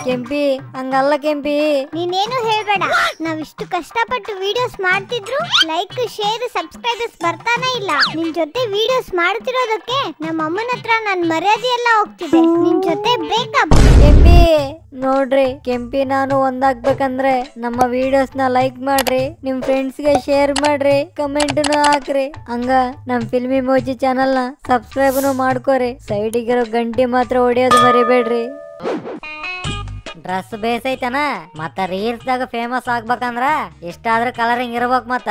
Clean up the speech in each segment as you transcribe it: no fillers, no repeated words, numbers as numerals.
ಕೆಂಪಿ ಹಂಗಲ್ಲ ಕೆಂಪಿ, ನೀನೇನು ಹೇಳ್ಬೇಡ. ನಾವಿಷ್ಟು ಕಷ್ಟಪಟ್ಟು ವಿಡಿಯೋಸ್ ಮಾಡ್ತಿದ್ರು ಲೈಕ್ ಶೇರ್ ಸಬ್ಸ್ಕ್ರೈಬರ್ಸ್ ಬರ್ತಾನೆ ಇಲ್ಲ. ನಿನ್ ಜೊತೆ ವಿಡಿಯೋಸ್ ಮಾಡ್ತಿರೋದಕ್ಕೆ ನಮ್ಮ ಅಮ್ಮನ ಹತ್ರ ನನ್ ಮರ್ಯಾದೆ ಎಲ್ಲ ಹೋಗ್ತಿದೆ. ನಿನ್ ಜೊತೆ ಬ್ರೇಕಪ್. ಕೆಂಪಿ ನೋಡ್ರಿ, ಕೆಂಪಿ ನಾನು ಒಂದಾಗ್ಬೇಕಂದ್ರೆ ನಮ್ಮ ವಿಡಿಯೋಸ್ ನ ಲೈಕ್ ಮಾಡ್ರಿ, ನಿಮ್ ಫ್ರೆಂಡ್ಸ್ ಗೆ ಶೇರ್ ಮಾಡ್ರಿ, ಕಮೆಂಟ್ ಹಾಕ್ರಿ. ಹಂಗ ನಮ್ ಫಿಲ್ಮಿ ಮೋಜಿ ಚಾನಲ್ ನ ಸಬ್ಸ್ಕ್ರೈಬ್ ಮಾಡ್ಕೋರಿ. ಸೈಡಿಗಿರೋ ಗಂಟೆ ಮಾತ್ರ ಹೊಡಿಯೋದು ಮರಿಬೇಡ್ರಿ. ಡ್ರೆಸ್ ಬೇಸೈತನ ಮತ್ತ ರೀಲ್ಸ್ ದಾಗ ಫೇಮಸ್ ಆಗ್ಬೇಕಂದ್ರ ಇಷ್ಟಾದ್ರ ಕಲರಿಂಗ್ ಇರ್ಬೇಕ್. ಮತ್ತ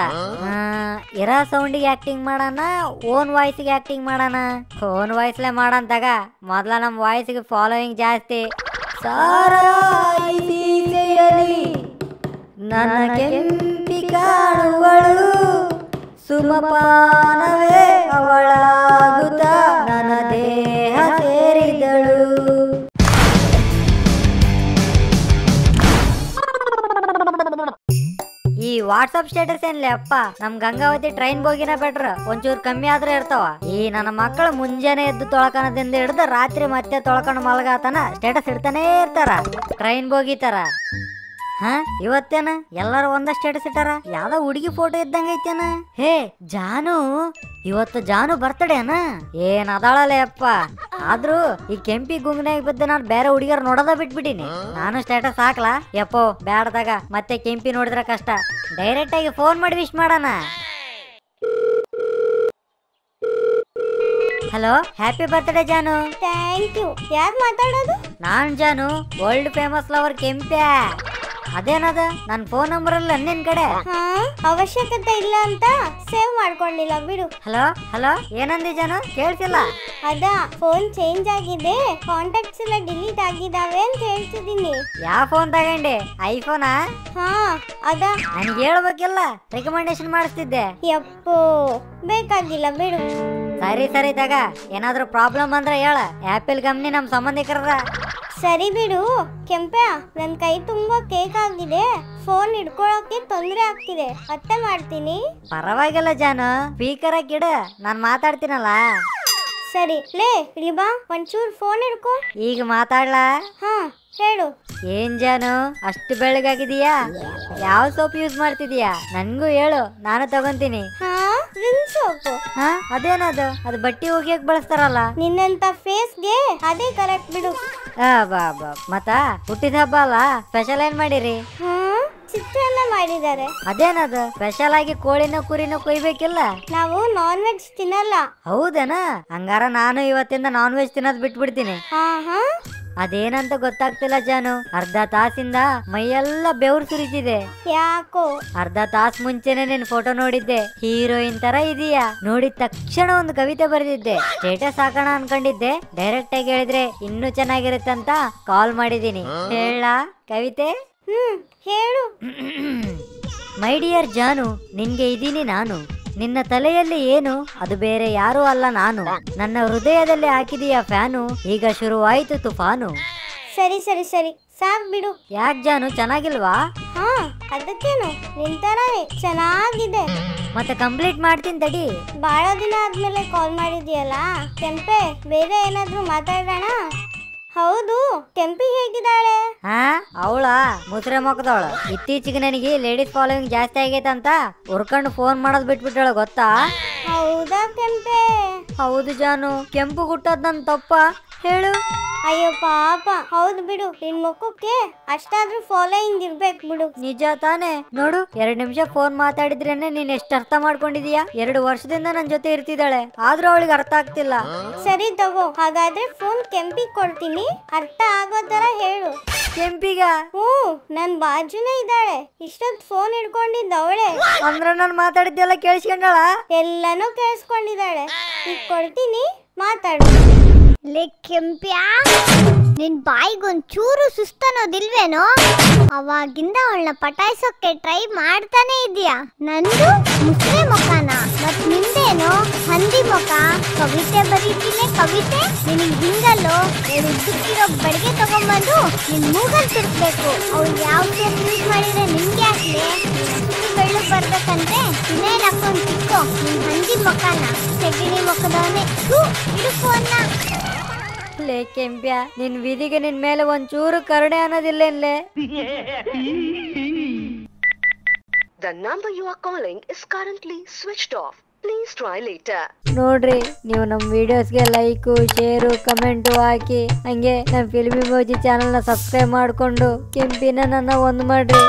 ಇರೋ ಸೌಂಡಿಗೆ ಆಕ್ಟಿಂಗ್ ಮಾಡಣ, ಓನ್ ವಾಯ್ಸ್ಗೆ ಆಕ್ಟಿಂಗ್ ಮಾಡಣ. ಓನ್ ವಾಯ್ಸ್ಲೆ ಮಾಡಂತಾಗ ಮೊದ್ಲ ನಮ್ ವಾಯ್ಸ್ಗೆ ಫಾಲೋಯಿಂಗ್ ಜಾಸ್ತಿ. ನನ್ನ ಕೆಂಪಿ ಕಾಣುವಳು ಸುಮಪಾನವೇ ಅವಳಾಗುತ್ತ ನನ್ನ ದೇಹ ಸೇರಿದಳು. ಈ ವಾಟ್ಸಪ್ ಸ್ಟೇಟಸ್ ಏನ್ಲಿ ಅಪ್ಪ, ನಮ್ ಗಂಗಾವತಿ ಟ್ರೈನ್ ಬೋಗಿನ ಬೆಟ್ರ ಒಂಚೂರು ಕಮ್ಮಿ ಆದ್ರೆ ಇರ್ತಾವ. ಈ ನನ್ನ ಮಕ್ಕಳು ಮುಂಜಾನೆ ಎದ್ದು ತೊಳ್ಕಣದಿಂದ ಹಿಡ್ದು ರಾತ್ರಿ ಮತ್ತೆ ತೊಳ್ಕೊಂಡು ಮಲಗಾತನ ಸ್ಟೇಟಸ್ ಇಡ್ತಾನೆ ಇರ್ತಾರ, ಟ್ರೈನ್ ಬೋಗಿ ತರ. ಇವತ್ತೇನ ಎಲ್ಲಾರು ಒಂದ ಸ್ಟೇಟಸ್ ಇಟ್ಟಾರ, ಯಾವ್ದೋ ಹುಡುಗಿ ಫೋಟೋ ಇದ್ದಂಗ ಐತೇನ. ಹೇ ಜಾನು, ಇವತ್ತು ಜಾನು ಬರ್ತಡೇನ? ಏನ್ ಅದಾಳಲೆ ಅಪ್ಪ. ಆದ್ರೂ ಈ ಕೆಂಪಿ ಗುಂಗ್ನಾಗ ಬಿದ್ದ ನಾನು ಬೇರೆ ಹುಡುಗಿಯರ್ ನೋಡೋದ ಬಿಟ್ಬಿಟ್ಟಿನಿ. ನಾನು ಸ್ಟೇಟಸ್ ಹಾಕ್ಲಾ? ಯಪ್ಪೋ ಬ್ಯಾಡ್ದಾಗ ಮತ್ತೆ ಕೆಂಪಿ ನೋಡಿದ್ರ ಕಷ್ಟ. ಡೈರೆಕ್ಟ್ ಆಗಿ ಫೋನ್ ಮಾಡಿ ವಿಶ್ ಮಾಡೋಣ. Hello, happy birthday Janu. Thank you. ಯಾರು ಮಾತಾಡೋದು? ನಾನ್ Janu, world famous lover Kempya. ಅದೇನದ ನನ್ ಫೋನ್ ನಂಬರ್ ಅಲ್ಲ ನಿನ್ ಕಡೆ? ಅವಶ್ಯಕತೆ ಇಲ್ಲ ಅಂತ ಸೇವ್ ಮಾಡ್ಕೊಂಡಿಲ್ಲ ಬಿಡು. ಹಲೋ ಹಲೋ, ಏನಂದಿ ಜಾನು? ಕೇಳ್ತಿಲ್ಲ. ಅದ ಫೋನ್ ಚೇಂಜ್ ಆಗಿದೆ, ಕಾಂಟ್ಯಾಕ್ಟ್ಸ್ ಎಲ್ಲ ಡಿಲೀಟ್ ಆಗಿದಾವೆ ಅಂತ ಹೇಳ್ತಿದ್ದೀನಿ. ಯಾವ ಫೋನ್ ತಗೊಂಡೆ? ಐಫೋನಾ? ಅದ ನನಗೆ ಹೇಳ್ಬೇಕಿಲ್ಲ, ರೆಕಮೆಂಡೇಶನ್ ಮಾಡಿಸ್ತಿದ್ದೆ. ಯಪ್ಪೋ ಬೇಕಾಗಿಲ್ಲ ಬಿಡು. ಸರಿ ಸರಿ ತಗ, ಏನಾದ್ರೂ ಪ್ರಾಬ್ಲಮ್ ಅಂದ್ರೆ ಹೇಳ. ಆಪಲ್ ಕಂಪ್ನಿ ನಮ್ ಸಂಬಂಧಿಕರದ. ಸರಿ ಬಿಡು ಕೆಂಪ್ಯಾ, ನನ್ ಕೈ ತುಂಬಾ ಕೇಕ್ ಆಗಿದೆ, ಫೋನ್ ಹಿಡ್ಕೊಳಕ್ಕೆ ತೊಂದ್ರೆ ಆಗ್ತಿದೆ, ಮತ್ತೆ ಮಾಡ್ತೀನಿ. ಪರವಾಗಿಲ್ಲ ಜಾನು, ಸ್ಪೀಕರ್ ಹಾಕಿಡ, ನಾನ್ ಮಾತಾಡ್ತೀನಲ್ಲ. ಸರಿ ಲೇ ರಿಬಾ, ಒಂಚೂರ್ ಫೋನ್ ಹಿಡ್ಕೊ. ಈಗ ಮಾತಾಡ್ಲಾ? ಹೇಳು. ಏನ್ ಜಾನು ಅಷ್ಟು ಬೆಳಗಾಗಿದೀಯಾ? ಯಾವ ಸೋಪ್ ಯೂಸ್ ಮಾಡ್ತಿದೀಯಾ? ನನ್ಗೂ ಹೇಳು, ನಾನು ತಗೊಂತೀನಿ. ರಿನ್ ಸೋಪು. ಅದೇನದು? ಅದು ಬಟ್ಟೆ ಒಗೆಯಕ್ ಬಳಸ್ತಾರಲ್ಲ. ನಿನ್ನಂತ ಫೇಸ್ಗೆ ಅದೇ ಕರೆಕ್ಟ್ ಬಿಡು. ಬಾ ಬಾ. ಮತ್ತ ಹುಟ್ಟಿದ ಹಬ್ಬ ಅಲ್ಲ, ಸ್ಪೆಷಲ್ ಏನ್ ಮಾಡಿರಿ? ಚಿತ್ರಾನ್ನ ಮಾಡಿದ್ದಾರೆ. ಅದೇನದು? ಸ್ಪೆಷಲ್ ಆಗಿ ಕೋಳಿನ ಕುರಿನ ಕೊಯ್ಬೇಕಿಲ್ಲ? ನಾವು ನಾನ್ ವೆಜ್ ತಿನ್ನಲ್ಲ. ಹೌದೇನ? ಹಂಗಾರ ನಾನು ಇವತ್ತಿಂದ ನಾನ್ ವೆಜ್ ತಿನ್ನೋದ್ ಬಿಟ್ಬಿಡ್ತೀನಿ. ಅದೇನಂತ ಗೊತ್ತಾಗ್ತಿಲ್ಲ ಜಾನು, ಅರ್ಧ ತಾಸಿಂದ ಮೈಯೆಲ್ಲ ಬೆವ್ರು ಸುರಿತಿದೆ. ಯಾಕೋ? ಅರ್ಧ ತಾಸ್ ಮುಂಚೆನೆ ನಿನ್ ಫೋಟೋ ನೋಡಿದ್ದೆ, ಹೀರೋಯಿನ್ ತರ ಇದೀಯಾ. ನೋಡಿದ ತಕ್ಷಣ ಒಂದು ಕವಿತೆ ಬರೆದಿದ್ದೆ, ಸ್ಟೇಟಸ್ ಹಾಕೋಣ ಅನ್ಕೊಂಡಿದ್ದೆ. ಡೈರೆಕ್ಟ್ ಆಗಿ ಹೇಳಿದ್ರೆ ಇನ್ನೂ ಚೆನ್ನಾಗಿರುತ್ತಂತ ಕಾಲ್ ಮಾಡಿದೀನಿ. ಹೇಳ ಕವಿತೆ? ಹೇಳು. ಮೈ ಡಿಯರ್ ಜಾನು, ನಿನ್ಗೆ ಇದೀನಿ ನಾನು. ನಿನ್ನ ತಲೆಯಲ್ಲಿ ಏನು? ಅದು ಬೇರೆ ಯಾರೂ ಅಲ್ಲ ನಾನು. ನನ್ನ ಹೃದಯದಲ್ಲಿ ಹಾಕಿದೀಯ ಫ್ಯಾನು, ಈಗ ಶುರುವಾಯ್ತು ತುಫಾನು. ಸರಿ ಸರಿ ಸರಿ ಸಾಕ್ ಬಿಡು. ಯಾಕ್ ಜಾನು, ಚೆನ್ನಾಗಿಲ್ವಾ? ಅದಕ್ಕೇನು, ನಿಂತರಾನೆ ಚೆನ್ನಾಗಿದೆ. ಮತ್ತೆ ಕಂಪ್ಲೀಟ್ ಮಾಡ್ತೀನಿ ತಡಿ. ಬಹಳ ದಿನ ಆದ್ಮೇಲೆ ಕಾಲ್ ಮಾಡಿದ್ಯಲ್ಲ ಕೆಂಪೆ, ಬೇರೆ ಏನಾದ್ರೂ ಮಾತಾಡೋಣ? ಹೌದು, ಕೆಂಪಿ ಹೇಗಿದ್ದಾಳೆ? ಅವಳ ಮುಸ್ರೆ ಮೊಕ್ಕದವಳು. ಇತ್ತೀಚೆಗೆ ನನಗೆ ಲೇಡೀಸ್ ಫಾಲೋವಿಂಗ್ ಜಾಸ್ತಿ ಆಗೈತಂತ ಹುರ್ಕೊಂಡು ಫೋನ್ ಮಾಡೋದ್ ಬಿಟ್ಬಿಟ್ಟಳು, ಗೊತ್ತಾ? ಹೌದಾ ಕೆಂಪೆ? ಹೌದು ಜಾನು, ಕೆಂಪು ಗುಟ್ಟದ್ ನನ್ ತಪ್ಪ ಹೇಳು. ಅಯ್ಯೋ ಪಾಪ. ಹೌದು ಬಿಡು, ನಿನ್ ಮುಖಕ್ಕೆ ಅಷ್ಟಾದ್ರೂ ಫಾಲೋಯಿಂಗ್ ಇರ್ಬೇಕು ಬಿಡು. ನಿಜ ತಾನೆ? ನೋಡು, 2 ನಿಮಿಷ ಫೋನ್ ಮಾತಾಡಿದ್ರೇನೆ ನೀನ್ ಎಷ್ಟು ಅರ್ಥ ಮಾಡ್ಕೊಂಡಿದೀಯಾ. 2 ವರ್ಷದಿಂದ ನನ್ ಜೊತೆ ಇರ್ತಿದ್ದಾಳೆ, ಆದ್ರೂ ಅವಳಿಗೆ ಅರ್ಥ ಆಗ್ತಿಲ್ಲ. ಸರಿ ತಗೋ, ಹಾಗಾದ್ರೆ ಫೋನ್ ಕೆಂಪಿಗೆ ಕೊಡ್ತೀನಿ, ಅರ್ಥ ಆಗೋ ತರ ಹೇಳು. ಕೆಂಪಿಗ? ನನ್ ಬಾಜುನೇ ಇದ್ದಾಳೆ, ಇಷ್ಟೊತ್ತು ಫೋನ್ ಹಿಡ್ಕೊಂಡಿದ್ದ ಅವಳೆ. ಅಂದ್ರೆ ನಾನು ಮಾತಾಡಿದ್ದೆಲ್ಲ ಕೇಳಿಸ್ಕೊಂಡಳ? ಎಲ್ಲಾನು ಕೇಳಿಸ್ಕೊಂಡಿದ್ದಾಳೆ. ಈಗ ಕೊಡ್ತೀನಿ, ಮಾತಾಡು. ಲೇ ಕೆಂಪ್ಯಾ, ನಿನ್ ಬಾಯಿಗೊಂದ್ ಚೂರು ಸುಸ್ತನೋದಿಲ್ವೇನೋ? ಅವಾಗಿಂದ ಅವಳನ್ನ ಪಟಾಯಿಸೋಕೆ ಟ್ರೈ ಮಾಡ್ತಾನೆ ಇದೀಯಾ. ನಂದು ಮುಸ್ರೆ ಮುಖನ, ಮತ್ ನಿಂದೇನೋ ಹಂದಿ ಮುಖ. ಕವಿತೆ ಬರೀತೀನಿ ಕವಿತೆ, ನಿನಗ್ ಹಿಂಗಲ್ಲೋ ಉದ್ದಕ್ಕಿರೋ ಬಡಿಗೆ ತಗೊಂಡ್ಬಂದು ನಿನ್ ಮೂಗಲ್ ತಿರ್ಸ್ಬೇಕು. ಅವ್ಳು ಯಾವ ಯೂಸ್ ಮಾಡಿದ್ರೆ ನಿಮ್ಗೆ ಯಾಕೆ ಬೆಳ್ಳು ಬರ್ಬೇಕಂದ್ರೆ ಇನ್ನೇನ್ ಹಾಕೊಂಡ್ ತಿಕ್ಕೋ ನಿನ್ ಹಂದಿ ಮುಖನ. ಸೆಗಣಿ ಮುಖದವನೇ ಇಡು ಫೋನ್ನ. ಲೇ ಕೆಂಪ್ಯ, ನಿನ್ ವಿಧಿಗೆ ನಿನ್ ಮೇಲೆ ಒಂಚೂರು ಕರುಣೆ ಅನ್ನೋದಿಲ್ಲೇನ್ಲೇ? The number you are calling is currently switched off. Please try later. ನೋಡ್ರಿ, ನೀವು ನಮ್ಮ ವಿಡಿಯೋಸ್ಗೆ ಲೈಕು, ಶೇರು, ಕಮೆಂಟು ಹಾಕಿ ಹಂಗೆ ನಮ್ಮ ಫಿಲ್ಮಿ ಮೋಜಿ ಚಾನಲ್ನ ಸಬ್ಸ್ಕ್ರೈಬ್ ಮಾಡಿಕೊಂಡು ಕೆಂಪಿನ ನನ್ನ ಒಂದು ಮಾಡ್ರಿ.